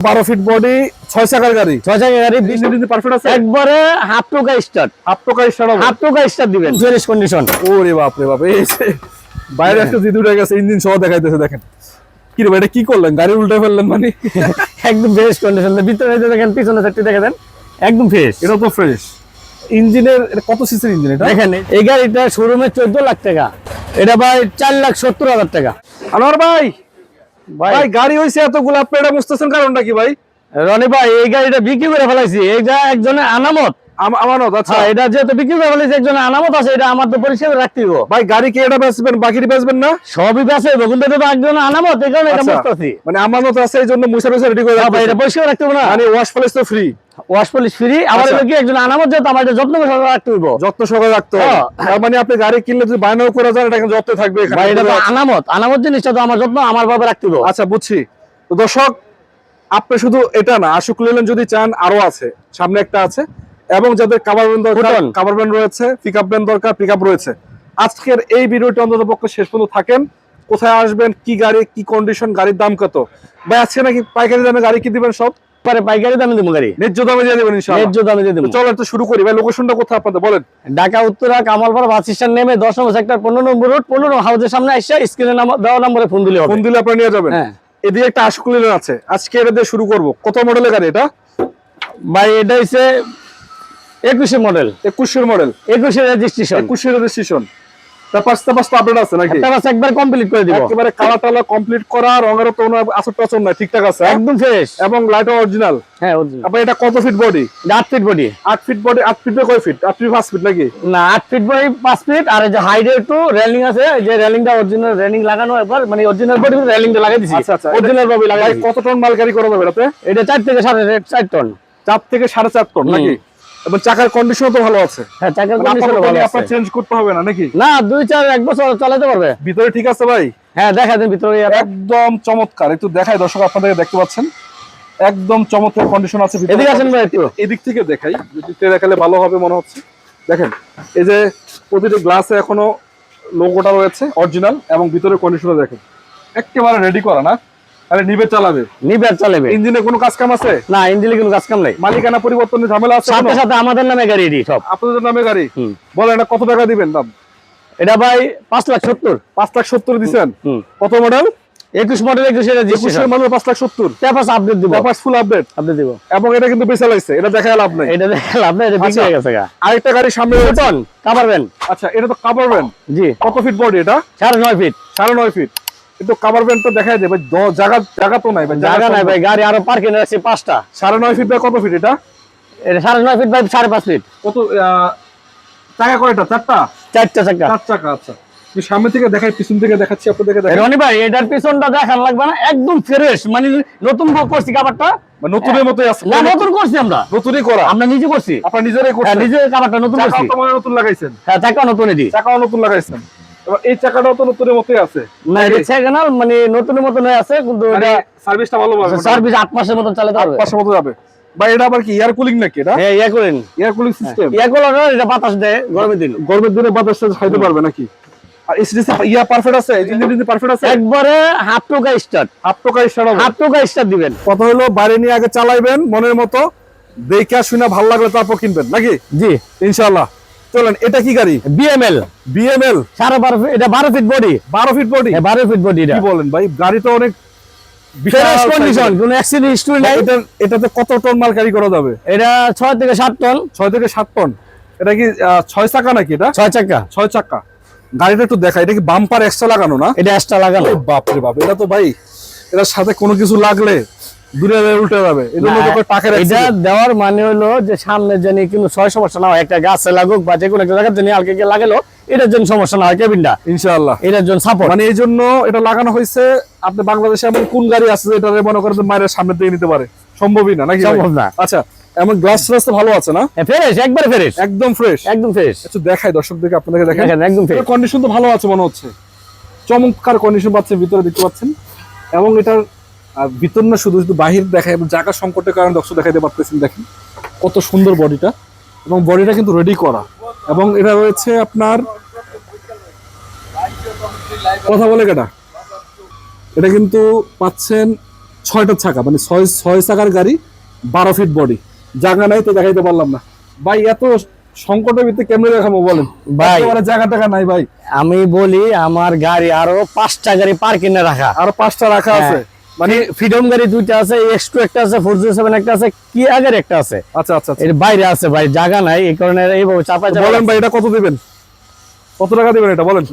12 fit body 6 চাকার গাড়ি 6 চাকার গাড়ি ইঞ্জিন পারফেক্ট আছে একবারে হাফ টোকা স্টার্ট হাফ টোকা স্টার্ট দিবেন ফ্রেশ কন্ডিশন। ওরে বাপ রে বাপ, এই বাইরে একটা জিদ উঠে গেছে, ইঞ্জিন সহ দেখাইতেছে। দেখেন কি রে ভাই, এটা কি করলেন? গাড়ি উল্টে ফেললেন মানে? একদম ফ্রেশ কন্ডিশন। ভিতরে দেখেন, পিছনে সাইডে দেখেন একদম ফ্রেশ। এটা তো ফ্রেশ। ইঞ্জিনের এটা কত সিসির ইঞ্জিন এটা? দেখেন এই গাড়িটা শোরুমে 14 লাখ টাকা, এটা ভাই 4,70,000 টাকা। আনোয়ার ভাই, ভাই গাড়ি হইছে এতগুলো, আপনি এটা বুঝতেছেন কারণটা কি ভাই? রনি ভাই এই গাড়িটা বিক্রি করে ফেলাইছি, এইটা একজনের আনামত। আমানত? আচ্ছা, এটা যেহেতু বিক্রি করে ফেলাইছি, একজনের আনামত আছে, এটা আমার তো পরিষ্কার রাখতে দিব। ভাই গাড়ি কি এটা বেচবেন, বাকিটা বেচবেন না? সবই বেচে, কিন্তু এটা একজনের আনামত, এই কারণে এটা বুঝতেছি। মানে আমানত আছে, এই জন্য মুছা রেডি করে রাখবেন। ভাই এটা পরিষ্কার রাখতে হবে না, মানে ওয়াশ পলিশ তো ফ্রি। Wash polish free. আবার এটা কি একজন আনামত, যেহেতু আমার এটা যত্ন করে রাখতে হইব, যত্ন সহকারে রাখতে হবে। তার মানে আপনি গাড়ি কিনলে যদি বায়নাও করে যান, এটা কিন্তু যত্ন থাকবে এখানে। ভাই এটা তো আনামত, আনামত জিনিসটা তো আমার যত্ন আমার ভাবে রাখতে হইব। আচ্ছা বুঝছি। তো দর্শক, আপনি শুধু এটা না, আশুক লেলেন যদি চান, আরো আছে, সামনে একটা আছে, এবং যাদের কাভার ভ্যান দরকার কাভার ভ্যান রয়েছে, পিকআপ ভ্যান দরকার পিকআপ রয়েছে। আজকের এই ভিডিওটি অন্তত পক্ষে শেষ পর্যন্ত থাকেন। কোথায় আসবেন, কি গাড়ি, কি কন্ডিশন, গাড়ির দাম কত, ভাই আজকে নাকি পাইকারি দামে গাড়ি কি দিবেন? সব পাইকারি দামে দেবো গাড়ি, ন্যায্য দামে দিয়ে দিবেন ইনশাআল্লাহ। ন্যায্য দামে দিয়ে দেবো। চলো একটু শুরু করি ভাই। লোকেশনটা কোথায় আপনাদের বলেন? ঢাকা উত্তরা কামালপাড়া বাস স্ট্যান্ড নেমে 10 নম্বর সেক্টর 15 নম্বর রোড 15 হাউসের সামনে এসে স্ক্রিনে দেওয়া নম্বরে ফোন দিলে হবে। ফোন দিলে আপনি নিয়ে যাবেন। হ্যাঁ, এদিকে একটা আশুক লেলেন আছে, আজকে এটা দিয়ে শুরু করব। কত মডেলের গাড়ি এটা? ভাই এটা হচ্ছে 21 model, 21 model, 21 registration, 21 registration. Update আছে নাকি? একবার কমপ্লিট করে দিব, একেবারে কালা টালা কমপ্লিট করা, রঙের তো কোনো আসর টাচর নাই, ঠিকঠাক আছে একদম ফ্রেশ, এবং লাইট অরিজিনাল। হ্যাঁ অরিজিনাল। আপনি এটা কত feet body? 8 feet body. 8 feet body. 8 feet by কয় ফিট? 8 ফিট 5 ফিট নাকি? না 8 ফিট বাই 5 ফিট। আর এই যে হাইডে একটু রেলিং আছে, এই যে রেলিংটা অরিজিনাল রেলিং লাগানো, একবার মানে অরিজিনাল বডি রেলিংটা লাগাই দিছি। আচ্ছা আচ্ছা, অরিজিনাল ভাবে লাগাই। কত টন মাল ক্যারি করা যাবে এটাতে? এটা 4 থেকে 4.5 টন। 4 থেকে 4.5 টন নাকি? এবং চাকার কন্ডিশনও তো ভালো আছে। হ্যাঁ, চাকার কন্ডিশন ভালো আছে, আপনার চেঞ্জ করতে হবে না নাকি? না 2-4 বছর চালাতে পারবে। ভিতরে ঠিক আছে ভাই? হ্যাঁ দেখা দেন ভিতরে একদম চমৎকার। একটু দেখাই দর্শক, আপনাদের দেখতে পাচ্ছেন একদম চমৎকার কন্ডিশন আছে। এদিকে আসেন ভাই, একটু এদিক থেকে দেখাই, এদিক থেকে দেখালে ভালো হবে মনে হচ্ছে। দেখেন এই যে প্রতিটি গ্লাসে এখনো লোগোটা রয়েছে অরিজিনাল, এবং ভিতরে কন্ডিশনও দেখেন একেবারে রেডি করা না। আরে নিবে চালাবে, নিবে চালাবে। ইঞ্জিনে কোনো কাজ কাম আছে? না ইঞ্জিনে কোনো কাজ কাম নাই। মালিকানা পরিবর্তনের ঝামেলা আছে? সাথে সাথে আমাদের নামে গাড়ি এডি সব। আপনাদের নামে গাড়ি? বলেন এটা কত টাকা দিবেন দাম? এটা ভাই 5,70,000। 5,70,000 দিবেন? কত model? 21 model, 21 registration. Model 5,70,000। Papers update দিব, পেপারস ফুল আপডেট দিব। এবং এটা কিন্তু বেচা লাইছে, এটা দেখায় লাভ নাই। এটা দেখে লাভ নাই, এটা বিক্রি হয়ে গেছে গা। আরেকটা গাড়ি সামনে টন কভার ভ্যান। আচ্ছা, এটা তো কভার ভ্যান। জি। কত ফিট বডি এটা? 9.5 ফিট। 9.5 ফিট। কিন্তু কভার ভ্যানটা দেখায় দে ভাই, জায়গা তো নাই ভাই। জায়গা নাই ভাই, গাড়ি আরো পার্কিং আছে 5টা। 9.5 ফিট বাই কত ফিট এটা? এটা 9.5 ফিট বাই 5.5 ফিট। কত চাকা কয়টা? 4টা? 4টা চাকা। 4 চাকা। আচ্ছা, আমি সামনে থেকে দেখাই, পিছন থেকে দেখাচ্ছি, আপনাদেরকে দেখাই। রনি ভাই এটার পিছনটা দেখান লাগবে না, একদম ফ্রেশ, মানে নতুন করছি কভারটা। মানে নতুনের মতই আছে? না নতুন করছি আমরা, নতুনই করা। আমরা নিজে করছি। আপনারা নিজেরাই করছেন? নিজে কভারটা নতুন করছি। চাকাও তো মানে নতুন লাগাইছেন? হ্যাঁ চাকা নতুন এডি। চাকাও নতুন লাগাইছেন। এবার এই চাকাটাও তো নতুনের মতই আছে? না এটা সেকেন্ডাল, মানে নতুনের মতন আছে, কিন্তু এটা সার্ভিসটা ভালো পাবে? সার্ভিস 8 মাসের মতন চালাতে পারবে। 8 মাসের মতো যাবে ভাই। এটা আবার কি এয়ার কুলিং নাকি এটা? হ্যাঁ air cooling, air cooling system. Air cooler না, এটা বাতাস দেয় গরমের দিন। গরমের দিনে বাতাসটা খাইতে পারবে নাকি? আর এসডিসি ইয়া পারফেক্ট আছে? ইঞ্জিন পারফেক্ট আছে? একবারে হাফ টোকা স্টার্ট, হাফ টোকা স্টার্ট হবে। হাফ টোকা স্টার্ট দিবেন। কথা হলো বাইরে নিয়ে আগে চালাইবেন মনের মতো, দেখে শুনে ভালো লাগলে তারপর কিনবেন নাকি? জি ইনশাআল্লাহ। চলেন, এটা কি গাড়ি? বিএমএল। BML 12.5 feet. এটা 12 ফিট বডি। 12 fit body? হ্যাঁ 12 ফিট বডি। এটা কি বলেন ভাই, গাড়ি তো অনেক ফ্রেশ কন্ডিশন, কোনো অ্যাক্সিডেন্ট হিস্টরি নাই। এটাতে কত টন মাল ক্যারি করা যাবে? এটা 6 থেকে 7 টন। 6 থেকে 7 টন। এটা কি 6 চাকা নাকি? এটা 6 চাকা। 6 চাকা। গাড়িটা একটু দেখা, এটা কি বাম্পার এক্সট্রা লাগানো না? এটা এক্সট্রা লাগানো। বাপ রে বাপ, এটা তো ভাই এটার সাথে কোনো কিছু লাগলে দূরে উল্টে যাবে। এজন্য তো টাকার এটা দেওয়ার মানে হলো যে সামনে জানি কিন্তু 6 সমস্যা না হয়, একটা গাছে লাগুক বা যে কোনো একটা জায়গায় জানি আলকে লাগালো, এটার জন্য সমস্যা না হয় কেবিনটা ইনশাআল্লাহ। এটার জন্য সাপোর্ট, মানে এই জন্য এটা লাগানো হয়েছে। আপনি বাংলাদেশে এমন কোন গাড়ি আছে যেটা মনে করেন মায়ের সামনে দিয়ে নিতে পারে? সম্ভবই না নাকি? সম্ভব না। আচ্ছা, এমন গ্লাস ফ্রেশ তো ভালো আছে না? ফ্রেশ, একবারে ফ্রেশ, একদম ফ্রেশ, একদম ফ্রেশ। একটু দেখাই দর্শকদেরকে, আপনাদেরকে দেখাই। একদম ফ্রেশ কন্ডিশন তো ভালো আছে মনে হচ্ছে, চমৎকার কন্ডিশন পাচ্ছেন, ভিতরে দেখতে পাচ্ছেন। এবং এটার ভিতর না শুধু বাহির দেখায়, এবং জায়গা সংকটের কারণে দর্শক দেখাইতে পারতেছেন। দেখেন কত সুন্দর বডিটা, এবং বডিটা কিন্তু রেডি করা। এবং এটা রয়েছে আপনার কথা বলে কাটা, এটা কিন্তু পাচ্ছেন 6টা চাকা, মানে 6 চাকার গাড়ি, 12 ফিট বডি। জায়গা নাই তো দেখাইতে পারলাম না ভাই, এত সংকটের ভিতরে কেমনে দেখাবো বলেন ভাই? একেবারে জায়গা টাকা নাই ভাই। আমি বলি আমার গাড়ি আরো 5টা গাড়ি পার্কিং এ রাখা, আরো 5টা রাখা আছে, মানে ফ্রিডম গাড়ি 2টা আছে, X2 একটা আছে, 407 একটা আছে, কি আগের একটা আছে। আচ্ছা আচ্ছা আচ্ছা। এর বাইরে আছে ভাই, জায়গা নাই, এই কারণে এইভাবে চাপাই বলেন ভাই এটা কত দিবেন, কত টাকা দিবেন এটা বলেন?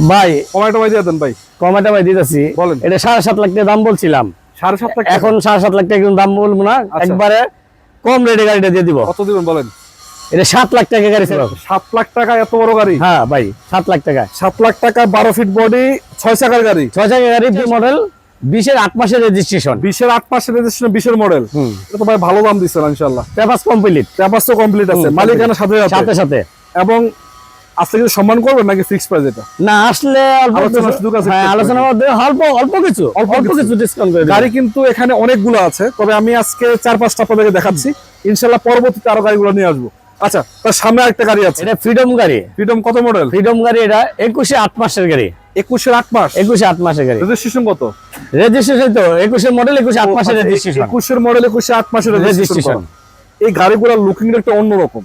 ভাই কমাইটা ভাই দিয়ে দেন ভাই। কমাটা ভাই দিতেছি, বলেন। এটা 7.5 লাখ টাকা দাম বলছিলাম, 7.5 লাখ। এখন 7.5 লাখ টাকা কিন্তু দাম বলবো না, একবারে কম রেটে গাড়িটা দিয়ে দিব। কত দিবেন বলেন? এটা 7 লাখ টাকা গাড়ি ছিল। 7 লাখ টাকা এত বড় গাড়ি? হ্যাঁ ভাই 7 লাখ টাকা। 7 লাখ টাকা 12 ফিট বডি 6 চাকার গাড়ি, 6 চাকা গাড়ি, মডেল 20 এর 8 মাসের রেজিস্ট্রেশন, 20 এর 8 মাসের রেজিস্ট্রেশন, 20 এর মডেল। এটা তো ভাই ভালো দাম দিচ্ছেন ইনশাআল্লাহ। পেপারস কমপ্লিট, পেপারস তো কমপ্লিট আছে, মালিকানা সাথে সাথে সাথে। এবং আজকে কিছু সম্মান করবেন নাকি ফিক্স প্রাইস এটা? না আসলে অল্প আলোচনার সুযোগ আছে? হ্যাঁ আলোচনা মধ্যে অল্প কিছু ডিসকাউন্ট করে দেব। গাড়ি কিন্তু এখানে অনেকগুলো আছে, তবে আমি আজকে 4-5টা আপনাদেরকে দেখাচ্ছি, ইনশাআল্লাহ পরবর্তীতে আরো গাড়িগুলো নিয়ে আসবো। আচ্ছা, তার সামনে আরেকটা গাড়ি আছে, এটা ফ্রিডম গাড়ি। ফ্রিডম কত মডেল? ফ্রিডম গাড়ি এটা 21 এর 8 মাসের গাড়ি। 21 এর 8 মাস? 21 এর 8 মাসের গাড়ি। রেজিস্ট্রেশন কত? রেজিস্ট্রেশন তো 21 এর মডেল, 21 এর 8 মাসের রেজিস্ট্রেশন। 21 এর মডেল, 21 এর 8 মাসের রেজিস্ট্রেশন। রেজিস্ট্রেশন। এই গাড়িগুলোর লুকিংটা একটা অন্যরকম,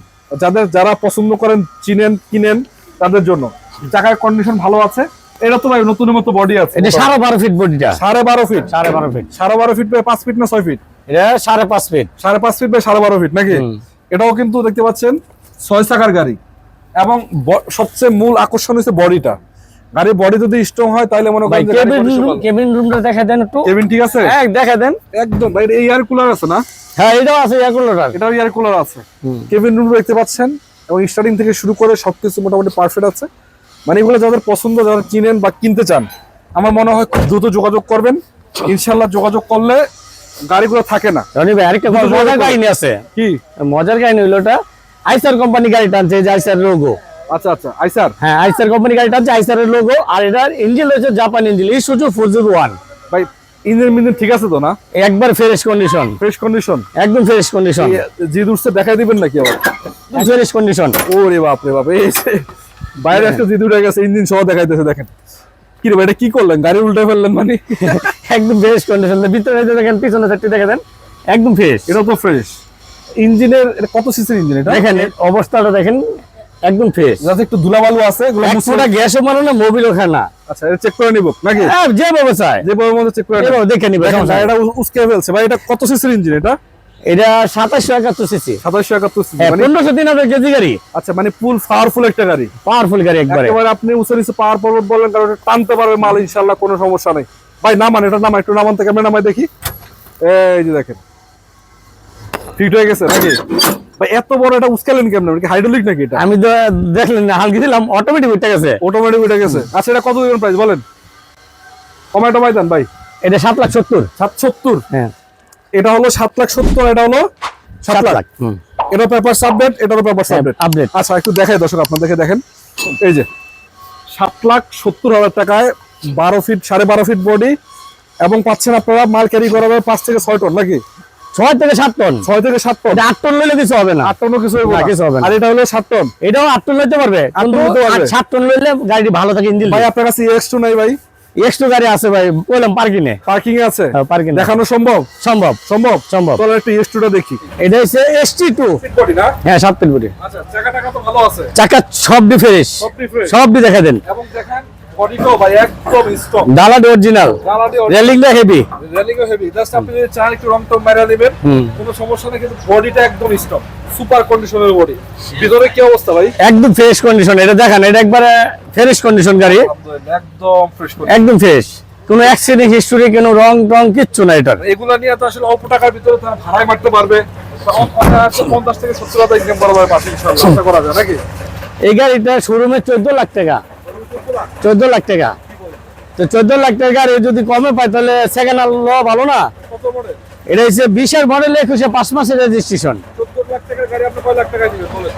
যারা পছন্দ করেন, চিনেন, কিনেন, তাদের জন্য। চাকার কন্ডিশন ভালো আছে। এটা তো ভাই নতুনের মতো বডি আছে। এটা 12.5 ফিট বডিটা। 12.5 feet? 12.5 feet. 12.5 feet by 5 feet না 6 ফিট? এটা 5.5 ফিট। 5.5 ফিট বাই 12.5 ফিট নাকি? এটাও কিন্তু দেখতে পাচ্ছেন 6 চাকার গাড়ি, এবং সবচেয়ে মূল আকর্ষণ হচ্ছে বডিটা। গাড়ির বডি যদি স্ট্রং হয় তাহলে মনে করেন যে কেবিন রুমটা দেখা দেন একটু। কেবিন ঠিক আছে? হ্যাঁ দেখা দেন একদম ভাই। এই এয়ার কুলার আছে না? হ্যাঁ এটাও আছে এয়ার কুলার। এটাও এয়ার কুলার আছে। কেবিন রুম দেখতে পাচ্ছেন, এবং স্টার্টিং থেকে শুরু করে সবকিছু মোটামুটি পারফেক্ট আছে। মানে এগুলো যাদের পছন্দ, যারা চিনেন বা কিনতে চান, আমার মনে হয় খুব দ্রুত যোগাযোগ করবেন। ইনশাআল্লাহ যোগাযোগ করলে গাড়িগুলো থাকে না। রনি ভাই আরেকটা মজার কাহিনী আছে। কি মজার কাহিনী হলো, ওটা আইসার কোম্পানি গাড়ি টানছে, যে আইসার লোগো। আচ্ছা আচ্ছা, আইসার? হ্যাঁ আইসার কোম্পানি গাড়ি টানছে, আইসারের লোগো, আর এটার ইঞ্জিন হচ্ছে জাপান ইঞ্জিন, ইসুজু 401। ভাই ইঞ্জিন মিঞ্জিন ঠিক আছে তো না? একবার ফ্রেশ কন্ডিশন। Fresh condition? একদম ফ্রেশ কন্ডিশন। জি দূরছে দেখাই দিবেন নাকি আবার? Fresh condition. ওরে বাপ রে বাপ, এই যে বাইরে একটা জি উঠে গেছে, ইঞ্জিন সহ দেখাইতেছে। দেখেন কি রে ভাই, এটা কি করলেন? গাড়ি উল্টে ফেললেন মানে? একদম ফ্রেশ কন্ডিশন। ভিতরে দেখেন, পিছনে সাইডটি দেখে দেন, একদম ফ্রেশ। এটা তো ফ্রেশ ইঞ্জিনের। কত সিসির ইঞ্জিন এটা? দেখেন অবস্থাটা দেখেন, একদম ফ্রেশ। যাতে একটু ধুলাবালু আছে, এগুলো মুছটা গ্যাসও মানে না, মোবিলও খায় না। আচ্ছা, এটা চেক করে নিব নাকি? হ্যাঁ যেভাবে চাই যেভাবে মধ্যে চেক করে নিব, দেখে নিবে। এটা উস্কে ফেলছে ভাই। এটা কত সিসির ইঞ্জিন এটা? এটা 2771 সিসি। 2771 সিসি, হ্যাঁ মানে 1500-3000 কেজি গাড়ি। আচ্ছা, মানে ফুল পাওয়ারফুল একটা গাড়ি, পাওয়ারফুল গাড়ি একবারে। একেবারে আপনি উঁচু নিচে পাওয়ার পর্বত বললেন, কারণ এটা টানতে পারবে মাল ইনশাআল্লাহ, কোনো সমস্যা নাই। ভাই নামান, এটা নামান, একটু নামান, থেকে আমরা নামাই দেখি। এই যে দেখেন ফিট হয়ে গেছে নাকি ভাই? এত বড় এটা উস্কালেন কেমন? কি হাইড্রোলিক নাকি এটা? আমি তো দেখলেন না, হালকা দিলাম, অটোমেটিক উঠে গেছে। অটোমেটিক উঠে গেছে। আচ্ছা, এটা কত দিবেন প্রাইস বলেন? কমায় টমায় দেন ভাই। এটা 7,70,000। 770? হ্যাঁ এটা হলো 7,70,000, এটা হলো 7 লাখ। এটা পেপার সাবডেট, এটারও পেপার সাবডেট। আপডেট। আচ্ছা একটু দেখাই দর্শক আপনাদেরকে, দেখেন এই যে 7,70,000 টাকায় 12 ফিট 12.5 ফিট বডি, এবং পাচ্ছেন আপনারা মাল ক্যারি করা যাবে 5 থেকে 6 টন নাকি? 6 থেকে 7 টন। 6 থেকে 7 টন। এটা 8 টন লইলে কিছু হবে না। 8 টনও কিছু হবে না, না। কিছু হবে না। আর এটা হলো 7 টন। এটাও 8 টন লইতে পারবে, 8 টন কিন্তু নিতে পারবে। 7 টন লইলে গাড়ি ভালো থাকে, ইঞ্জিন। ভাই আপনার কাছে X2 নাই ভাই? এক্সট্রা গাড়ি আছে ভাই, বললাম পার্কিং এ। পার্কিং এ আছে? হ্যাঁ পার্কিং দেখানো সম্ভব? সম্ভব সম্ভব। সম্ভব। তাহলে একটু X2 টা দেখি। এটা হচ্ছে ST2। বডি না? হ্যাঁ 7 ফিট বডি। আচ্ছা, চাকাটা কত ভালো আছে? চাকা সবই ফ্রেশ, সবই ফ্রেশ, সবই দেখা দেন। এবং দেখেন বডিটাও ভাই একদম স্ট্রং, ডালাটি অরিজিনাল, রেলিংটা হেভি। রেলিংও হেভি। জাস্ট আপনি যদি চান একটু রং টং মেরা নেবেন, কোনো সমস্যা নেই, কিন্তু বডিটা একদম স্ট্রং, সুপার কন্ডিশনের বডি। ভিতরে কি অবস্থা ভাই? একদম ফ্রেশ কন্ডিশন। এটা দেখেন, এটা একবারে ফ্রেশ কন্ডিশন গাড়ি, আলহামদুলিল্লাহ একদম ফ্রেশ কন্ডিশন, একদম ফ্রেশ। কোনো অ্যাক্সিডেন্ট হিস্টরি, কোনো রং টং কিচ্ছু না এটার। এগুলা নিয়ে তো আসলে অল্প টাকার ভিতরে তারা ভাড়ায় মারতে পারবে। 50 থেকে 70,000 ইনকাম করা যাবে মাসে, ইনশাআল্লাহ আশা করা যায় নাকি? এই গাড়িটা শোরুমে 14 লাখ টাকা। 14 লাখ টাকা। তো 14 লাখ টাকা গাড়ি যদি কমে পায়, তাহলে সেকেন্ড হ্যান্ড লওয়া ভালো না? কত মডেল? এটা হচ্ছে 20 এর মডেল, 21 5 মাসের রেজিস্ট্রেশন। 14 লাখ টাকার গাড়ি আপনি কয় লাখ টাকা দিবেন বলেন?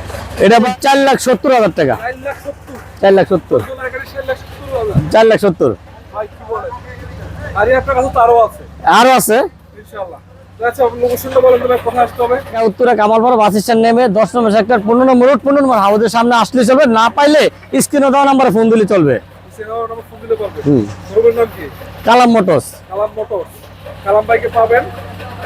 এটা 4,70,000 টাকা। 4,70,000 4,70,000। টাকার গাড়ি 4,70,000? 4,70,000। ভাই কি বলেন? আর আপনার কাছে তো আরো আছে আরো আছে ইনশাআল্লাহ। আচ্ছা, লোকেশনটা বলেন তো, কোথায় আসতে হবে? উত্তরা কামালপাড়া বাস স্ট্যান্ড নেমে 10 নম্বর সেক্টর 15 নম্বর রোড 15 নম্বর হাউসের সামনে আসলে চলবে। না পাইলে স্ক্রিনে দেওয়া নাম্বারে ফোন দিলে চলবে। সেনার নাম্বার ফোন দিলে পারবে। শোরুমের নাম কি? কালাম মোটরস। কালাম মোটরস। কালাম ভাইকে পাবেন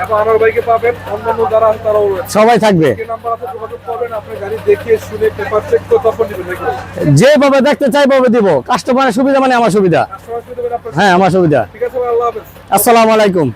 এবং আনোয়ার ভাইকে পাবেন, অন্যান্য যারা আছে তারাও রয়েছে। সবাই থাকবে। যে নাম্বার আছে যোগাযোগ করবেন, আপনি গাড়ি দেখে শুনে পেপার চেক করে তারপর নেবেন নাকি? যেভাবে দেখতে চাই ভাবে দিব, কাস্টমারের সুবিধা মানে আমার সুবিধা। কাস্টমার সুবিধা দেবেন আপনার। হ্যাঁ, আমার সুবিধা। ঠিক আছে ভাই, আল্লাহ হাফেজ। আসসালামু আলাইকুম।